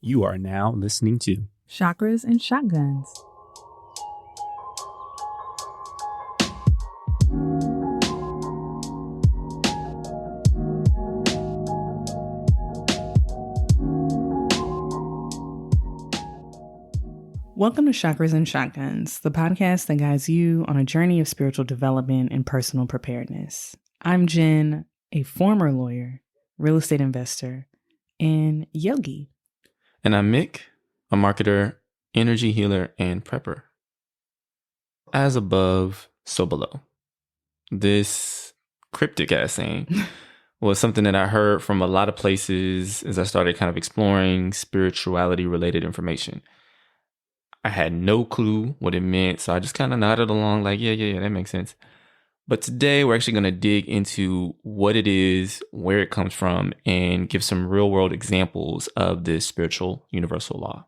You are now listening to Chakras and Shotguns. Welcome to Chakras and Shotguns, the podcast that guides you on a journey of spiritual development and personal preparedness. I'm Jen, a former lawyer, real estate investor, and yogi. And I'm Mick, a marketer, energy healer, and prepper. As above, so below. This cryptic ass saying was something that I heard from a lot of places as I started kind of exploring spirituality related information. I had no clue what it meant, so I just kind of nodded along like, yeah, that makes sense. But today we're actually going to dig into what it is, where it comes from, and give some real world examples of this spiritual universal law.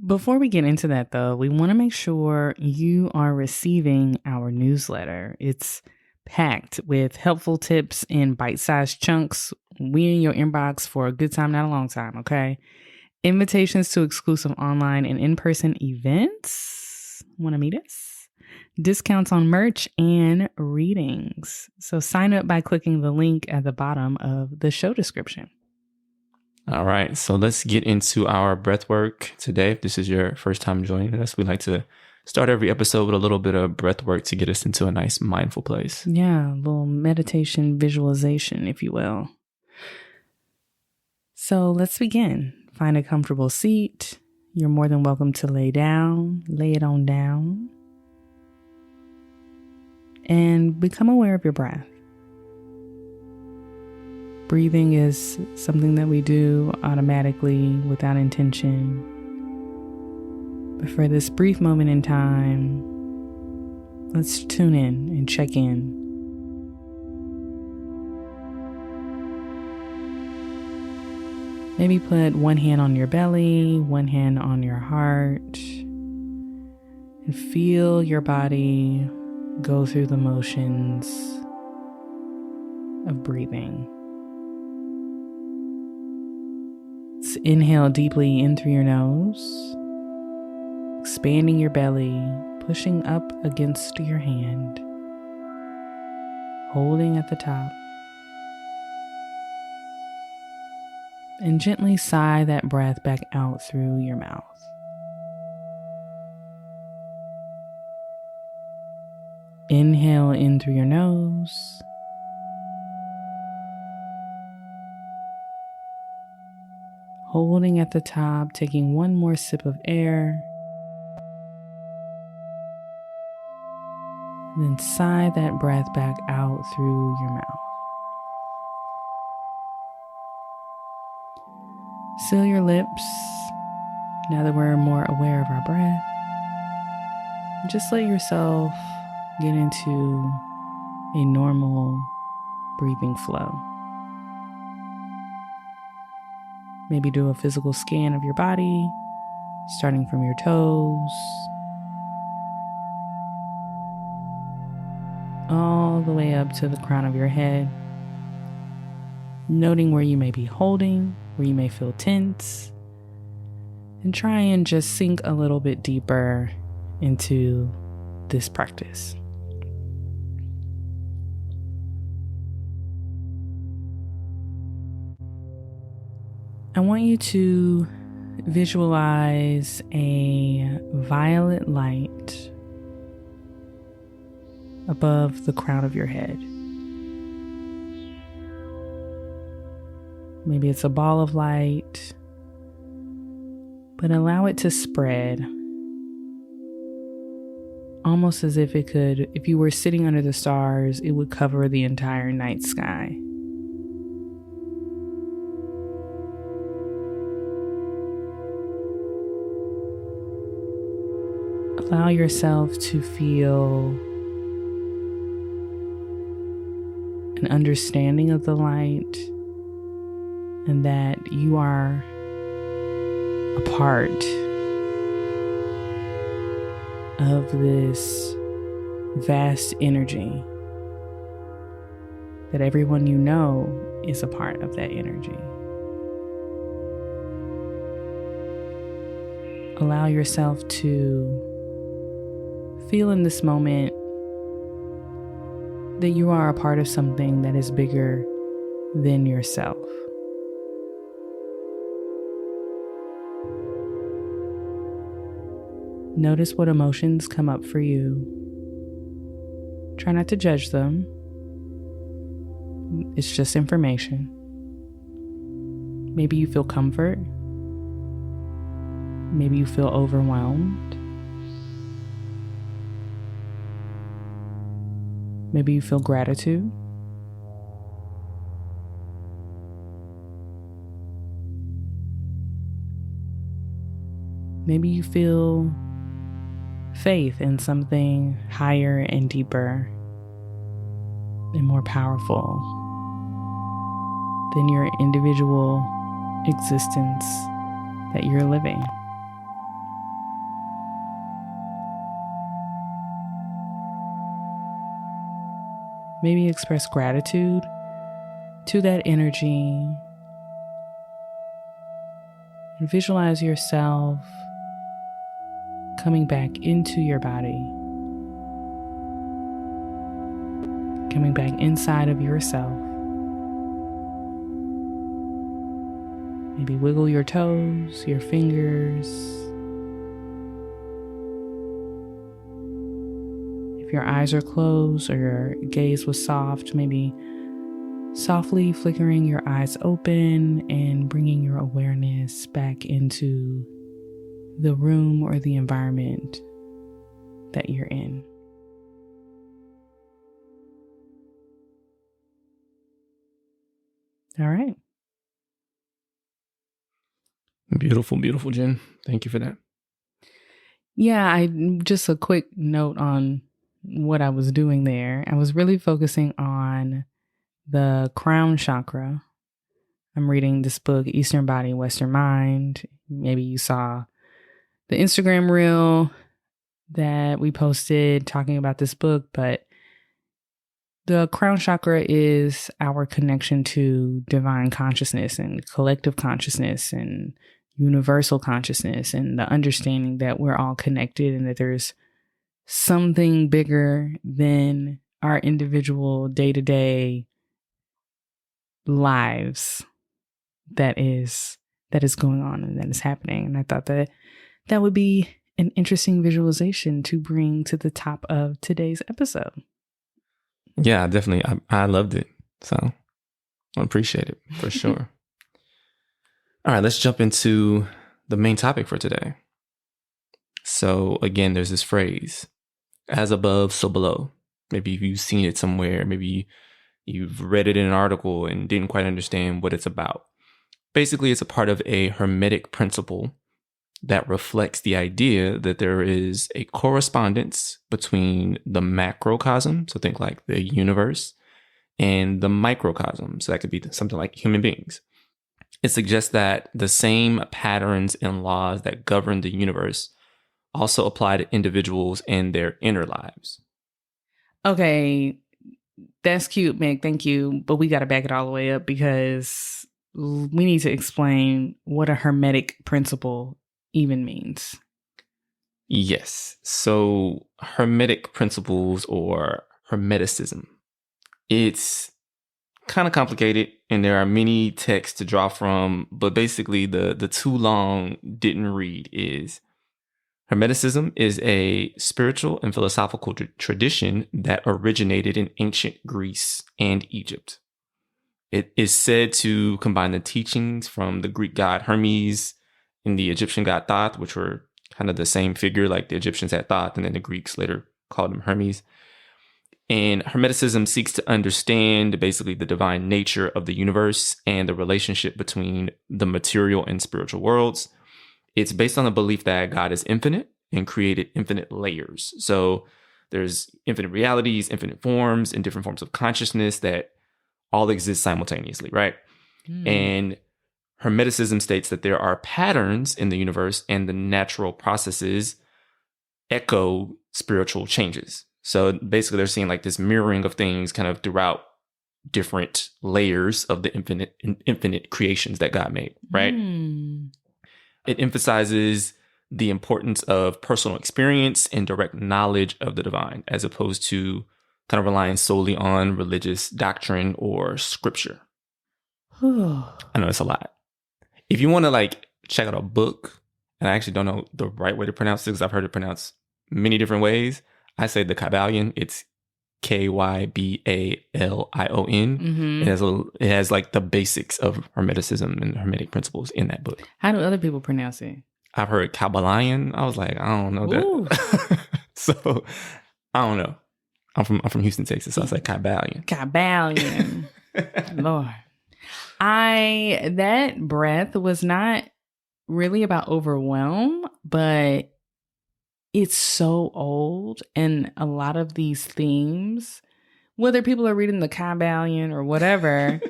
Before we get into that, though, we want to make sure you are receiving our newsletter. It's packed with helpful tips in bite-sized chunks. We in your inbox for a good time, not a long time, okay? Invitations to exclusive online and in-person events. Want to meet us? Discounts on merch and readings. So sign up by clicking the link at the bottom of the show description. All right, so let's get into our breath work today. If this is your first time joining us, we like to start every episode with a little bit of breath work to get us into a nice mindful place. Yeah, a little meditation visualization, if you will. So let's begin. Find a comfortable seat. You're more than welcome to lay down. Lay it on down. And become aware of your breath. Breathing is something that we do automatically without intention. But for this brief moment in time, let's tune in and check in. Maybe put one hand on your belly, one hand on your heart, and feel your body go through the motions of breathing. Let's inhale deeply in through your nose, expanding your belly, pushing up against your hand, holding at the top. And gently sigh that breath back out through your mouth. Inhale in through your nose. Holding at the top, taking one more sip of air. And then sigh that breath back out through your mouth. Seal your lips now that we're more aware of our breath. Just let yourself get into a normal breathing flow. Maybe do a physical scan of your body, starting from your toes, all the way up to the crown of your head. Noting where you may be holding, where you may feel tense, and try and just sink a little bit deeper into this practice. I want you to visualize a violet light above the crown of your head. Maybe it's a ball of light, but allow it to spread. Almost as if it could, if you were sitting under the stars, it would cover the entire night sky. Allow yourself to feel an understanding of the light, and that you are a part of this vast energy, that everyone you know is a part of that energy. allow yourself to feel in this moment that you are a part of something that is bigger than yourself. Notice what emotions come up for you. Try not to judge them. It's just information. Maybe you feel comfort. Maybe you feel overwhelmed. Maybe you feel gratitude. Maybe you feel faith in something higher and deeper and more powerful than your individual existence that you're living. Maybe express gratitude to that energy and visualize yourself coming back into your body, coming back inside of yourself. Maybe wiggle your toes, your fingers. If your eyes are closed or your gaze was soft, maybe softly flickering your eyes open and bringing your awareness back into the room or the environment that you're in. All right. Beautiful, beautiful, Jen. Thank you for that. Yeah, just a quick note on what I was doing there. I was really focusing on the crown chakra. I'm reading this book, Eastern Body, Western Mind. Maybe you saw the Instagram reel that we posted talking about this book, but the crown chakra is our connection to divine consciousness and collective consciousness and universal consciousness, and the understanding that we're all connected and that there's something bigger than our individual day-to-day lives that is going on and that is happening. And I thought that would be an interesting visualization to bring to the top of today's episode. Yeah, definitely. I loved it. So I appreciate it for sure. All right, let's jump into the main topic for today. So again, there's this phrase, as above, so below. Maybe you've seen it somewhere. Maybe you've read it in an article and didn't quite understand what it's about. Basically, it's a part of a Hermetic principle that reflects the idea that there is a correspondence between the macrocosm, so think like the universe, and the microcosm, so that could be something like human beings. It suggests that the same patterns and laws that govern the universe also apply to individuals and their inner lives. Okay, that's cute, Meg. Thank you. But we got to back it all the way up because we need to explain what a Hermetic principle even means. Yes. So Hermetic principles or Hermeticism, it's kind of complicated and there are many texts to draw from, but basically the too long didn't read is Hermeticism is a spiritual and philosophical tradition that originated in ancient Greece and Egypt. It is said to combine the teachings from the Greek god Hermes and the Egyptian god Thoth, which were kind of the same figure, like the Egyptians had Thoth and then the Greeks later called him Hermes. And Hermeticism seeks to understand basically the divine nature of the universe and the relationship between the material and spiritual worlds. It's based on the belief that God is infinite and created infinite layers. So there's infinite realities, infinite forms, and different forms of consciousness that all exist simultaneously, right? And Hermeticism states that there are patterns in the universe and the natural processes echo spiritual changes. So basically they're seeing like this mirroring of things kind of throughout different layers of the infinite creations that God made, right? It emphasizes the importance of personal experience and direct knowledge of the divine, as opposed to kind of relying solely on religious doctrine or scripture. I know it's a lot. If you want to like check out a book, and I actually don't know the right way to pronounce it because I've heard it pronounced many different ways, I say the Kybalion. It's Kybalion. It has like the basics of Hermeticism and Hermetic principles in that book. How do other people pronounce it? I've heard Kybalion. I was like, I don't know that. So I don't know. I'm from Houston, Texas, so I say Kybalion. Kybalion. Lord. That breath was not really about overwhelm, but it's so old. And a lot of these themes, whether people are reading the Kybalion or whatever,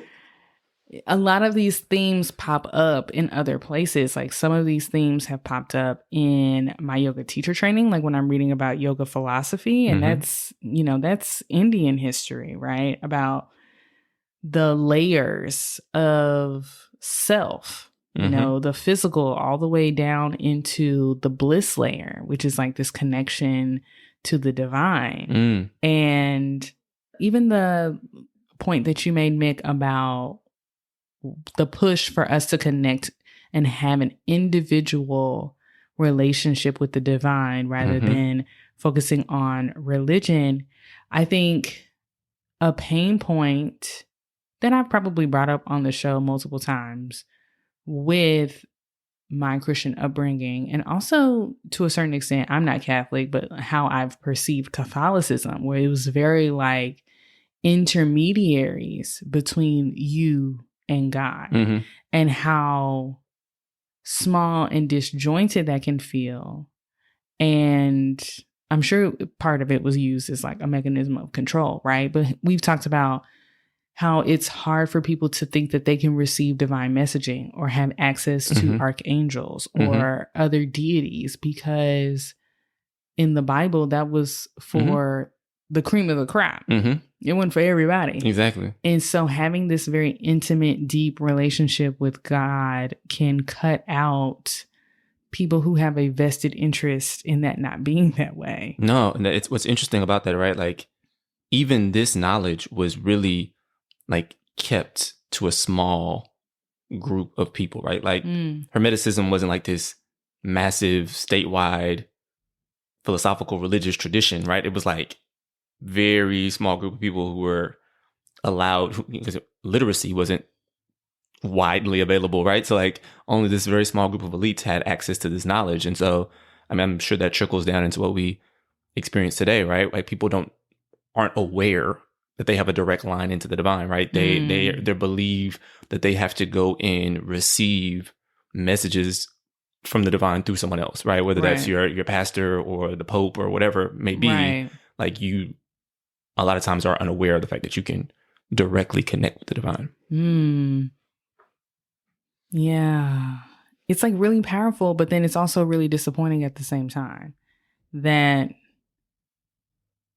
a lot of these themes pop up in other places. Like some of these themes have popped up in my yoga teacher training, like when I'm reading about yoga philosophy. And that's Indian history, right? About the layers of self, you know, the physical all the way down into the bliss layer, which is like this connection to the divine. And even the point that you made, Mick, about the push for us to connect and have an individual relationship with the divine rather than focusing on religion. I think a pain point that I've probably brought up on the show multiple times with my Christian upbringing, and also to a certain extent, I'm not Catholic, but how I've perceived Catholicism, where it was very like intermediaries between you and God, and how small and disjointed that can feel. And I'm sure part of it was used as like a mechanism of control, right? But we've talked about how it's hard for people to think that they can receive divine messaging or have access to archangels or other deities, because in the Bible, that was for the cream of the crop. It wasn't for everybody. Exactly. And so having this very intimate, deep relationship with God can cut out people who have a vested interest in that not being that way. No, and it's what's interesting about that, right? Like even this knowledge was really like kept to a small group of people, right? Like Hermeticism wasn't like this massive statewide philosophical religious tradition, right? It was like very small group of people who were allowed, because literacy wasn't widely available, right? So like only this very small group of elites had access to this knowledge. And so, I mean, I'm sure that trickles down into what we experience today, right? Like people aren't aware that they have a direct line into the divine, right? They believe that they have to go and receive messages from the divine through someone else, right? Whether that's your pastor or the Pope or whatever it may be. Like you, a lot of times, are unaware of the fact that you can directly connect with the divine. Yeah. It's like really powerful, but then it's also really disappointing at the same time that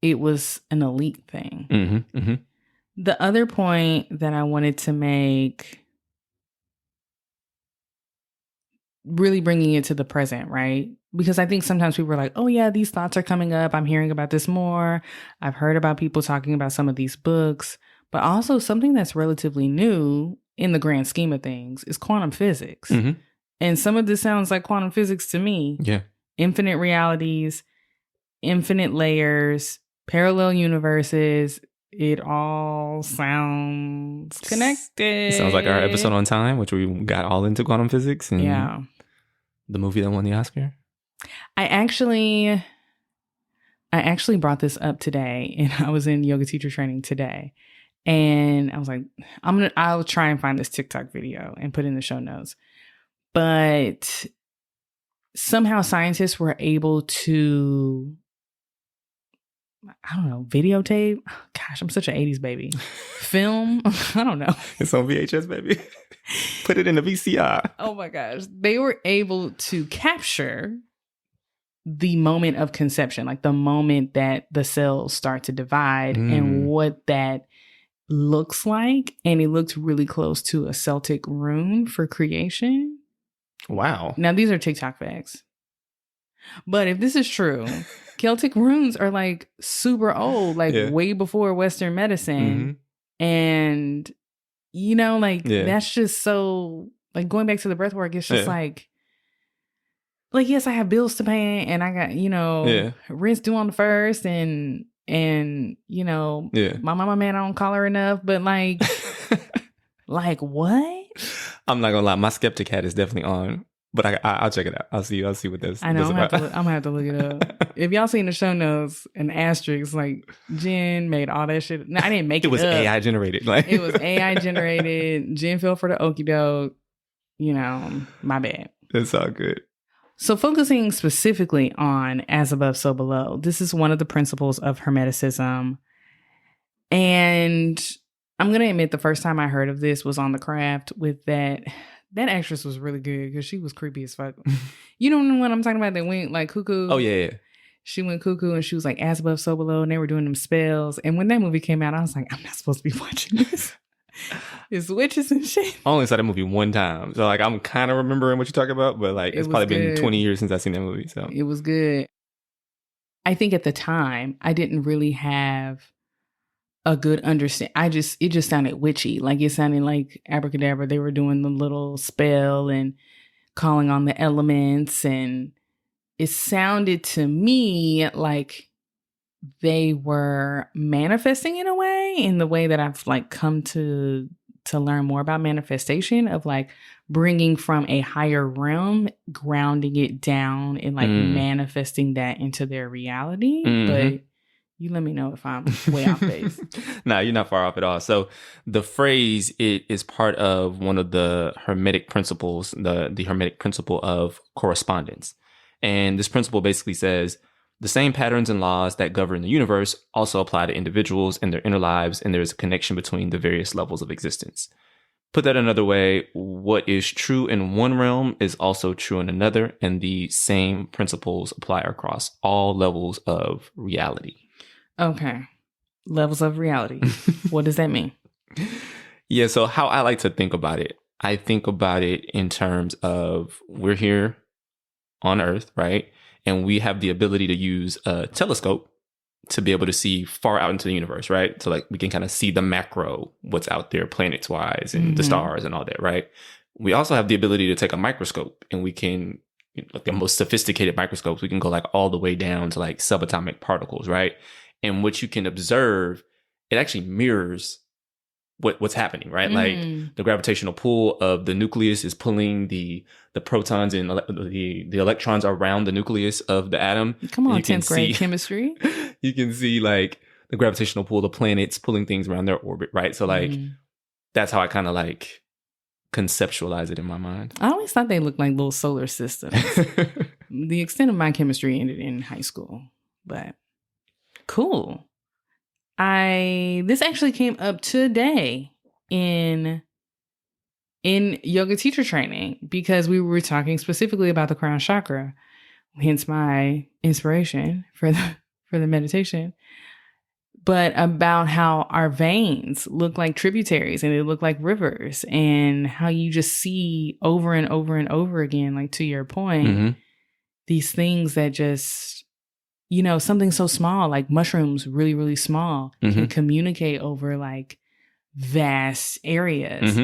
it was an elite thing. The other point that I wanted to make, really bringing it to the present, right? Because I think sometimes people are like, oh yeah, these thoughts are coming up. I'm hearing about this more. I've heard about people talking about some of these books, but also something that's relatively new in the grand scheme of things is quantum physics. And some of this sounds like quantum physics to me. Yeah. Infinite realities, infinite layers, parallel universes. It all sounds connected. It sounds like our episode on Time, which we got all into quantum physics and the movie that won the Oscar. I actually brought this up today, and I was in yoga teacher training today, and I was like, I'll try and find this TikTok video and put in the show notes. But somehow scientists were able to, I don't know, videotape. Gosh, I'm such an 80s baby. Film. I don't know. It's on VHS, baby. Put it in a VCR. Oh my gosh. They were able to capture the moment of conception, like the moment that the cells start to divide and what that looks like. And it looked really close to a Celtic rune for creation. Wow. Now, these are TikTok facts. But if this is true, Celtic runes are like super old, like way before Western medicine. And, you know, like that's just so, like going back to the breath work, it's just like, yes, I have bills to pay and I got, you know, rent's due on the 1st and, you know, my mama, man, I don't call her enough, but like, like what? I'm not gonna lie, my skeptic hat is definitely on. But I'll check it out. I'll see what this. I know. I'm gonna have to look it up. If y'all seen the show notes, an asterisk like Jen made all that shit. No, I didn't make it. It was up. AI generated. Like it was AI generated. Jen fell for the okie doke. You know, my bad. It's all good. So focusing specifically on as above, so below. This is one of the principles of Hermeticism, and I'm gonna admit the first time I heard of this was on The Craft with that. That actress was really good because she was creepy as fuck. You know what I'm talking about? They went like cuckoo. Oh, yeah. She went cuckoo and she was like as above, so below. And they were doing them spells. And when that movie came out, I was like, I'm not supposed to be watching this. It's witches and shit. I only saw that movie one time. So like I'm kind of remembering what you're talking about. But like it's probably been 20 years since I've seen that movie. So it was good. I think at the time, I didn't really have a good understand. It just sounded witchy. Like it sounded like abracadabra. They were doing the little spell and calling on the elements. And it sounded to me like they were manifesting in a way, in the way that I've like come to learn more about manifestation, of like bringing from a higher realm, grounding it down and like manifesting that into their reality. But you let me know if I'm way off base. Nah, you're not far off at all. So the phrase, it is part of one of the Hermetic principles, the Hermetic principle of correspondence. And this principle basically says the same patterns and laws that govern the universe also apply to individuals and their inner lives, and there's a connection between the various levels of existence. Put that another way, what is true in one realm is also true in another, and the same principles apply across all levels of reality. Okay. Levels of reality. What does that mean? Yeah, so how I like to think about it, I think about it in terms of we're here on Earth, right? And we have the ability to use a telescope to be able to see far out into the universe, right? So like we can kind of see the macro, what's out there planets wise and the stars and all that, right? We also have the ability to take a microscope and we can, like the most sophisticated microscopes, we can go like all the way down to like subatomic particles, right? And what you can observe, it actually mirrors what's happening, right? Like the gravitational pull of the nucleus is pulling the protons and the electrons around the nucleus of the atom. Come on, 10th grade chemistry. You can see like the gravitational pull of the planets pulling things around their orbit, right? So like that's how I kind of like conceptualize it in my mind. I always thought they looked like little solar systems. The extent of my chemistry ended in high school, but cool. This actually came up today in yoga teacher training because we were talking specifically about the crown chakra, hence my inspiration for the meditation, but about how our veins look like tributaries and they look like rivers, and how you just see over and over and over again, like to your point, these things that just, you know, something so small, like mushrooms, really, really small, can communicate over like vast areas.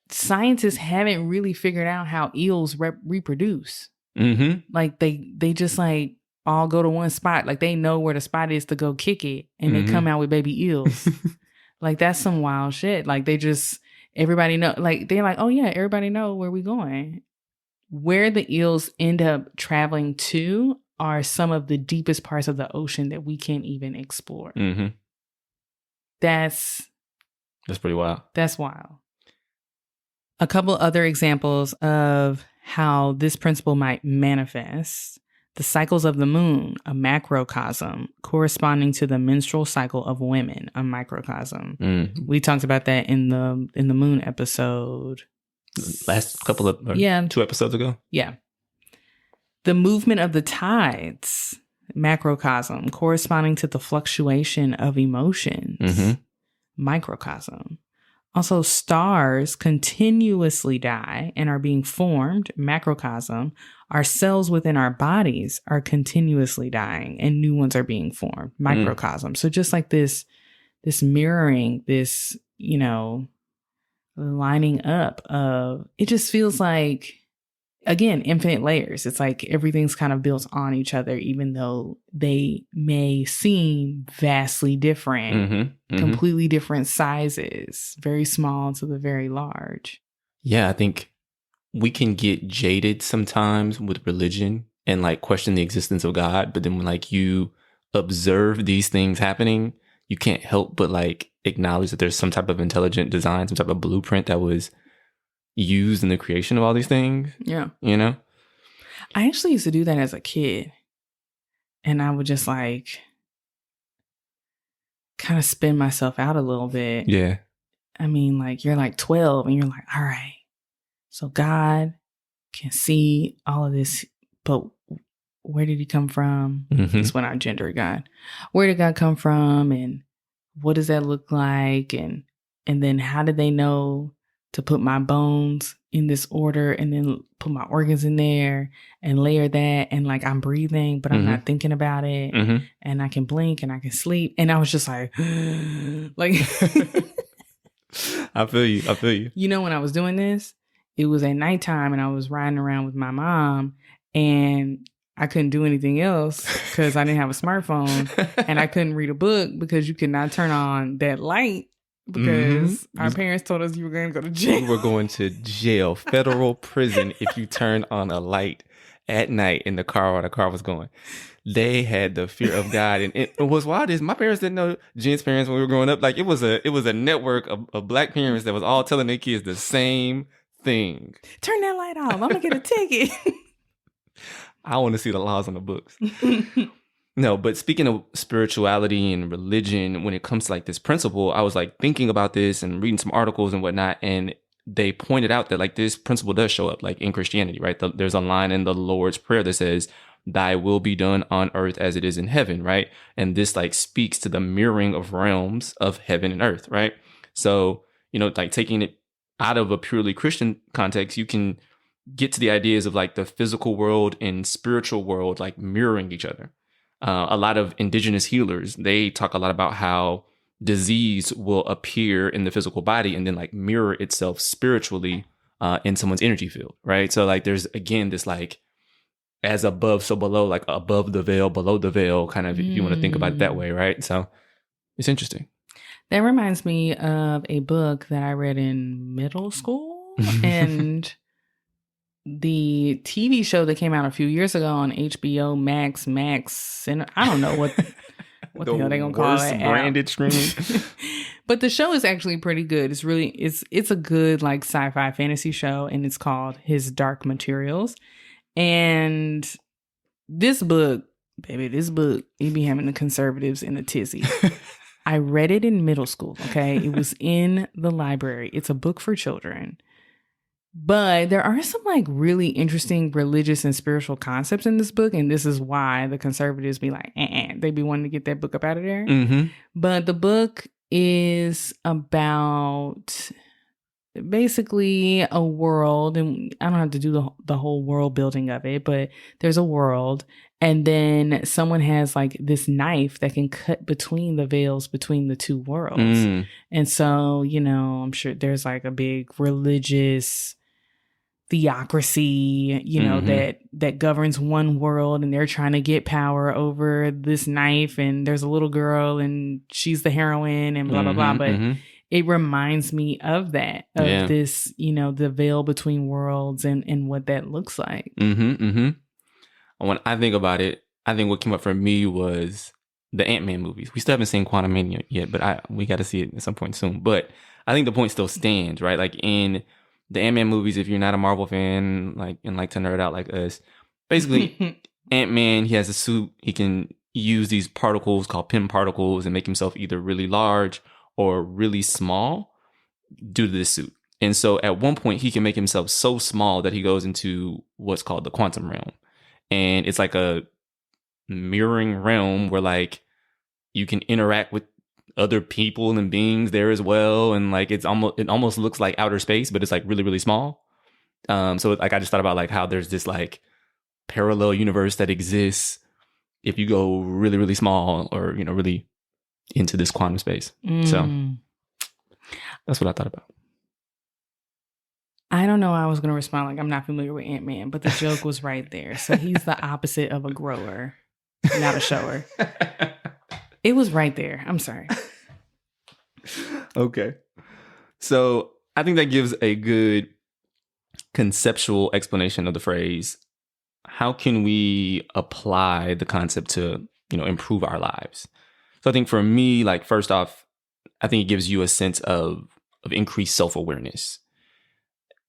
Scientists haven't really figured out how eels reproduce. Like they just like all go to one spot. Like they know where the spot is to go kick it, and they come out with baby eels. Like that's some wild shit. Like everybody know. Like they're like, oh yeah, everybody know where we going. Where the eels end up traveling to are some of the deepest parts of the ocean that we can't even explore. That's pretty wild. That's wild. A couple other examples of how this principle might manifest. The cycles of the moon, a macrocosm, corresponding to the menstrual cycle of women, a microcosm. We talked about that in the moon episode. Last couple of 2 episodes ago. Yeah. The movement of the tides, macrocosm, corresponding to the fluctuation of emotions, microcosm. Also, stars continuously die and are being formed, macrocosm. Our cells within our bodies are continuously dying and new ones are being formed, microcosm. So just like this mirroring, this, lining up of, it just feels like, again, infinite layers. It's like everything's kind of built on each other, even though they may seem vastly different, completely different sizes, very small to the very large. Yeah, I think we can get jaded sometimes with religion and like question the existence of God. But then when like you observe these things happening, you can't help but like acknowledge that there's some type of intelligent design, some type of blueprint that was used in the creation of all these things. Yeah. I actually used to do that as a kid. And I would just like kind of spin myself out a little bit. Yeah. I mean, like you're like 12 and you're like, all right, so God can see all of this, but where did he come from? That's when I gendered God. Where did God come from? And what does that look like? And then how did they know to put my bones in this order and then put my organs in there and layer that? And like I'm breathing, but I'm not thinking about it. And I can blink and I can sleep. And I was just like, like, I feel you. When I was doing this, it was at nighttime and I was riding around with my mom and I couldn't do anything else because I didn't have a smartphone and I couldn't read a book because you could not turn on that light because our parents told us you were going to go to jail. You were going to jail, federal prison, if you turned on a light at night in the car while the car was going. They had the fear of God. And it was wild is my parents didn't know Jen's parents when we were growing up. Like it was a network of black parents that was all telling their kids the same thing. Turn that light off. I'm going to get a ticket. I want to see the laws on the books. No, but speaking of spirituality and religion, when it comes to like this principle, I was like thinking about this and reading some articles and whatnot. And they pointed out that like this principle does show up like in Christianity, right? There's a line in the Lord's Prayer that says, "Thy will be done on earth as it is in heaven," right? And this like speaks to the mirroring of realms of heaven and earth, right? So, like taking it out of a purely Christian context, you can get to the ideas of like the physical world and spiritual world like mirroring each other. A lot of indigenous healers, they talk a lot about how disease will appear in the physical body and then like mirror itself spiritually in someone's energy field, right? So like there's again this like as above so below, like above the veil, below the veil, kind of if you want to think about it that way, right? So it's interesting. That reminds me of a book that I read in middle school and the TV show that came out a few years ago on HBO Max, and I don't know what the hell they gonna call it. Branded streaming. But the show is actually pretty good. It's a good like sci-fi fantasy show, and it's called His Dark Materials. And this book, it be having the conservatives in a tizzy. I read it in middle school. Okay, it was in the library. It's a book for children. But there are some like really interesting religious and spiritual concepts in this book. And this is why the conservatives be like, they be wanting to get that book up out of there. But the book is about basically a world. And I don't have to do the whole world building of it, but there's a world. And then someone has like this knife that can cut between the veils between the two worlds. And so, I'm sure there's like a big religious theocracy, that governs one world, and they're trying to get power over this knife. And there's a little girl and she's the heroine and blah, blah, blah. But it reminds me of that, of this, the veil between worlds and what that looks like. When I think about it, I think what came up for me was the Ant-Man movies. We still haven't seen Quantumania yet, but we got to see it at some point soon. But I think the point still stands, right? Like in the Ant-Man movies, if you're not a Marvel fan, and like to nerd out like us, basically Ant-Man, he has a suit. He can use these particles called Pym particles and make himself either really large or really small due to this suit. And so at one point, he can make himself so small that he goes into what's called the quantum realm. And it's like a mirroring realm where like you can interact with other people and beings there as well. And like, it almost looks like outer space, but it's like really, really small. So like, I just thought about like how there's this like parallel universe that exists if you go really, really small or, you know, really into this quantum space. So that's what I thought about. I don't know. I was going to respond like I'm not familiar with Ant-Man, but the joke was right there. So he's the opposite of a grower, not a shower. It was right there. I'm sorry. Okay. So I think that gives a good conceptual explanation of the phrase. How can we apply the concept to, you know, improve our lives? So I think for me, like, first off, I think it gives you a sense of increased self-awareness.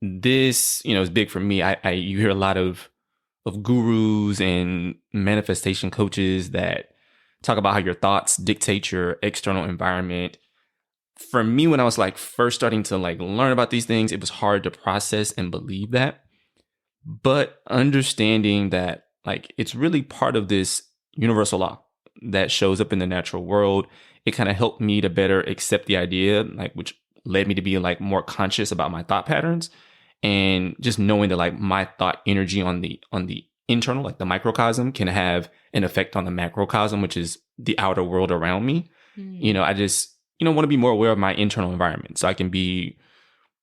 This, you know, is big for me. You hear a lot of gurus and manifestation coaches that talk about how your thoughts dictate your external environment. For me, when I was like first starting to like learn about these things, it was hard to process and believe that. But understanding that like it's really part of this universal law that shows up in the natural world, it kind of helped me to better accept the idea, like, which led me to be like more conscious about my thought patterns. And just knowing that like my thought energy on the internal, like the microcosm, can have an effect on the macrocosm, which is the outer world around me. You know, I just, you know, want to be more aware of my internal environment so I can be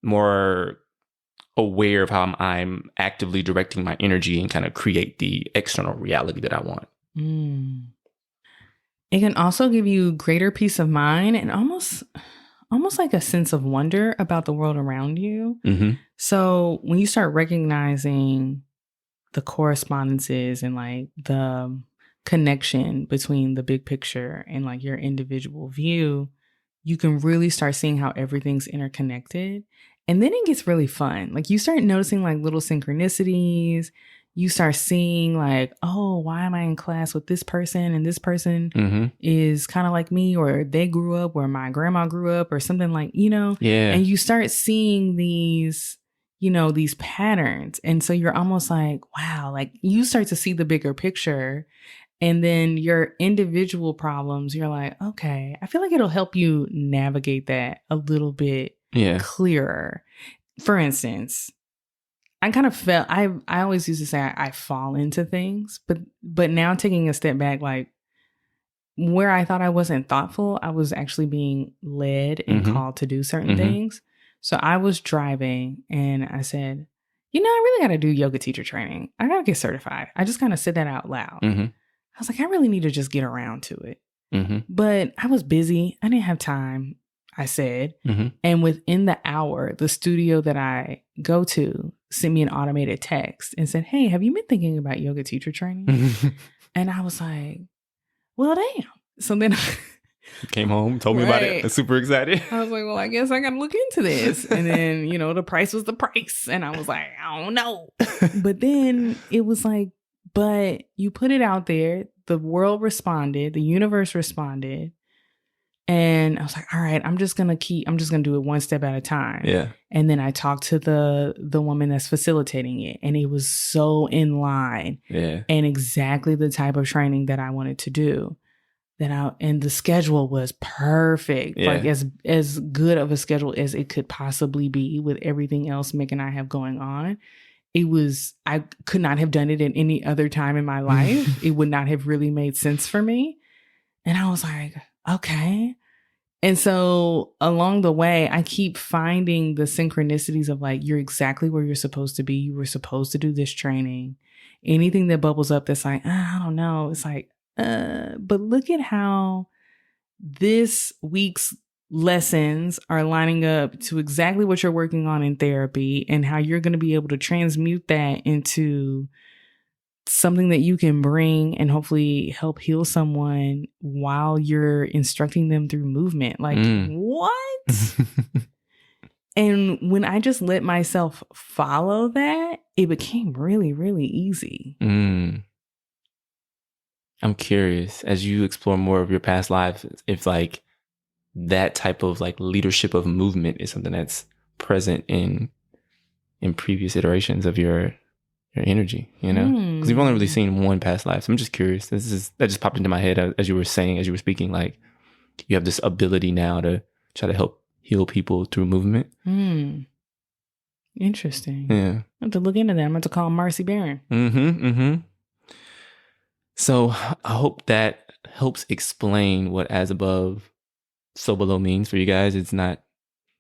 more aware of how I'm actively directing my energy and kind of create the external reality that I want. It can also give you greater peace of mind and almost like a sense of wonder about the world around you. So when you start recognizing the correspondences and like the connection between the big picture and like your individual view, you can really start seeing how everything's interconnected. And then it gets really fun. Like you start noticing like little synchronicities. You start seeing like, oh, why am I in class with this person? And this person is kind of like me, or they grew up where my grandma grew up or something, like, you know? Yeah. And you start seeing these, you know, these patterns. And so you're almost like, wow, like you start to see the bigger picture. And then your individual problems, you're like, okay, I feel like it'll help you navigate that a little bit clearer. For instance, I kind of felt, I always used to say I fall into things, but now taking a step back, like where I thought I wasn't thoughtful, I was actually being led and called to do certain things. So I was driving and I said, you know, I really got to do yoga teacher training. I got to get certified. I just kind of said that out loud. I was like, I really need to just get around to it. But I was busy. I didn't have time, I said. And within the hour, the studio that I go to sent me an automated text and said, hey, have you been thinking about yoga teacher training? And I was like, well, damn. So then came home, told me about it. I'm super excited. I was like, well, I guess I got to look into this. And then, you know, the price was the price. And I was like, I don't know. But then it was like, but you put it out there. The world responded. The universe responded. And I was like, all right, I'm just going to do it one step at a time. Yeah. And then I talked to the woman that's facilitating it, and it was so in line. Yeah. And exactly the type of training that I wanted to do. And the schedule was perfect. Yeah. Like as good of a schedule as it could possibly be with everything else Mick and I have going on. I could not have done it at any other time in my life. It would not have really made sense for me. And I was like, okay. And so along the way, I keep finding the synchronicities of like, you're exactly where you're supposed to be. You were supposed to do this training. Anything that bubbles up that's like, I don't know. It's like, but look at how this week's lessons are lining up to exactly what you're working on in therapy, and how you're going to be able to transmute that into something that you can bring and hopefully help heal someone while you're instructing them through movement. Like, what? And when I just let myself follow that, it became really, really easy. I'm curious, as you explore more of your past lives, if like that type of like leadership of movement is something that's present in previous iterations of your energy, you know, because you've only really seen one past life. So I'm just curious. That just popped into my head as you were speaking, like you have this ability now to try to help heal people through movement. Interesting. Yeah. I have to look into that. I'm going to call Marcy Barron. So I hope that helps explain what as above, so below means for you guys. It's not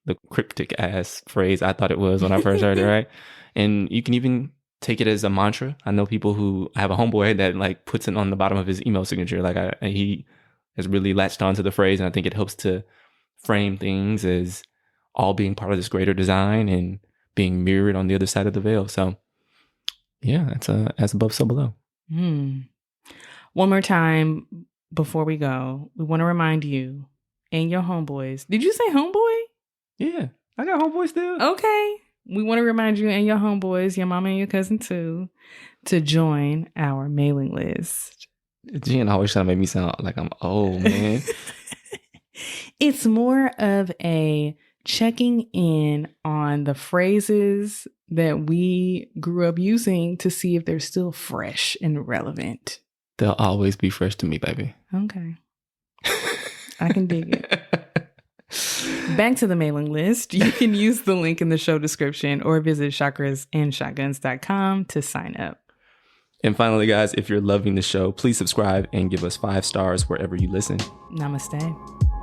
the cryptic ass phrase I thought it was when I first heard it, right? And you can even take it as a mantra. I know people who I have a homeboy that like puts it on the bottom of his email signature. Like he has really latched onto the phrase, and I think it helps to frame things as all being part of this greater design and being mirrored on the other side of the veil. So yeah, that's as above, so below. One more time before we go, we want to remind you and your homeboys. Did you say homeboy? Yeah, I got homeboys still. Okay. We want to remind you and your homeboys, your mama and your cousin too, to join our mailing list. Jen always trying to make me sound like I'm old, man. It's more of a checking in on the phrases that we grew up using to see if they're still fresh and relevant. They'll always be fresh to me, baby. Okay. I can dig it. Back to the mailing list. You can use the link in the show description or visit chakrasandshotguns.com to sign up. And finally, guys, if you're loving the show, please subscribe and give us 5 stars wherever you listen. Namaste.